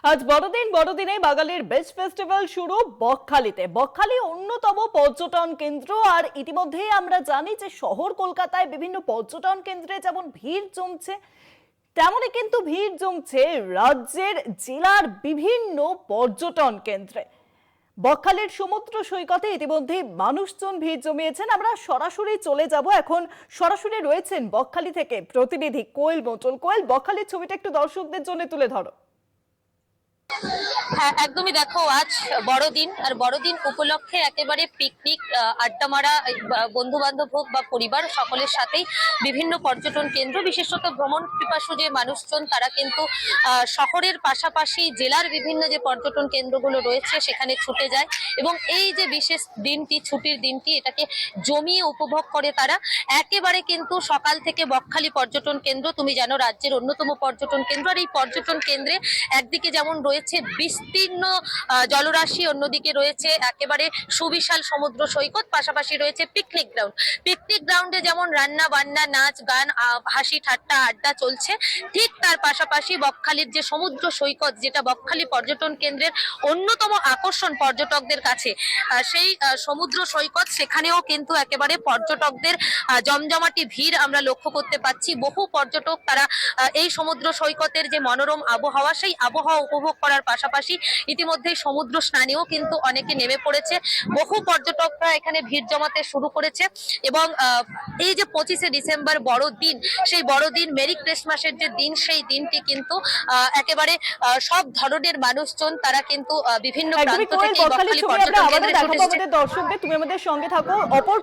আজ বড়দিনে বাঙালির বেস্ট ফেস্টিভ্যাল শুরু বকখালিতে। বকখালি অন্যতম পর্যটন কেন্দ্র। আর ইতিমধ্যেই আমরা জানি যে শহর কলকাতায় বিভিন্ন পর্যটন কেন্দ্রে যেমন ভিড় জমছে, তেমনই কিন্তু ভিড় জমছে রাজ্যের জেলার বিভিন্ন পর্যটন কেন্দ্রে। বকখালির সমুদ্র সৈকতে ইতিমধ্যেই মানুষজন ভিড় জমিয়েছেন। আমরা সরাসরি চলে যাব, এখন সরাসরি রয়েছেন বকখালি থেকে প্রতিনিধি কোয়েল মণ্ডল। কোয়েল, বকখালির ছবিটা একটু দর্শকদের জন্য তুলে ধরো। হ্যাঁ, একদমই। দেখো, আজ বড়দিন, আর বড়দিন উপলক্ষে একেবারে পিকনিক, আড্ডা মারা, বন্ধু বান্ধব হোক বা পরিবার, সকলের সাথেই বিভিন্ন পর্যটন কেন্দ্র, বিশেষত ভ্রমণ পিপাসু যে মানুষজন, তারা কিন্তু শহরের পাশাপাশি জেলার বিভিন্ন যে পর্যটন কেন্দ্রগুলো রয়েছে সেখানে ছুটে যায় এবং এই যে বিশেষ দিনটি, ছুটির দিনটি, এটাকে জমিয়ে উপভোগ করে তারা। একেবারে কিন্তু সকাল থেকে বকখালি পর্যটন কেন্দ্র, তুমি জানো, রাজ্যের অন্যতম পর্যটন কেন্দ্র। আর এই পর্যটন কেন্দ্রে একদিকে যেমন রয়েছে বিস্তীর্ণ জলরাশি, অন্যদিকে রয়েছে একেবারে সুবিশাল সমুদ্র সৈকত, পাশাপাশি রয়েছে পিকনিক গ্রাউন্ড। পিকনিক গ্রাউন্ডে যেমন রান্না বান্না, নাচ গান, হাসি ঠাট্টা, আড্ডা চলছে, ঠিক তার পাশাপাশি বকখালির যে সমুদ্র সৈকত, যেটা বকখালি পর্যটন কেন্দ্রের অন্যতম আকর্ষণ পর্যটকদের কাছে, সেই সমুদ্র সৈকত, সেখানেও কিন্তু একেবারে পর্যটকদের জমজমাটি ভিড় আমরা লক্ষ্য করতে পাচ্ছি। বহু পর্যটক তারা এই সমুদ্র সৈকতের যে মনোরম আবহাওয়া, সেই আবহাওয়া উপভোগ করার পাশাপাশি ইতিমধ্যেই সমুদ্র স্নানেও কিন্তু অনেকে নেমে পড়েছে। বহু পর্যটকরা এখানে ভিড় জমাতে শুরু করেছে এবং এই যে 25শে ডিসেম্বর বড়দিন, সেই বড়দিন, মেরি ক্রিসমাসের যে দিন, সেই দিনটি কিন্তু একেবারে সব ধরনের মানুষজন তারা কিন্তু বিভিন্ন প্রান্ত থেকে বকখালি পর্যটন কেন্দ্রে ছুটে এসেছে। দর্শকদের, তুমি আমাদের সঙ্গে থাকো। অপর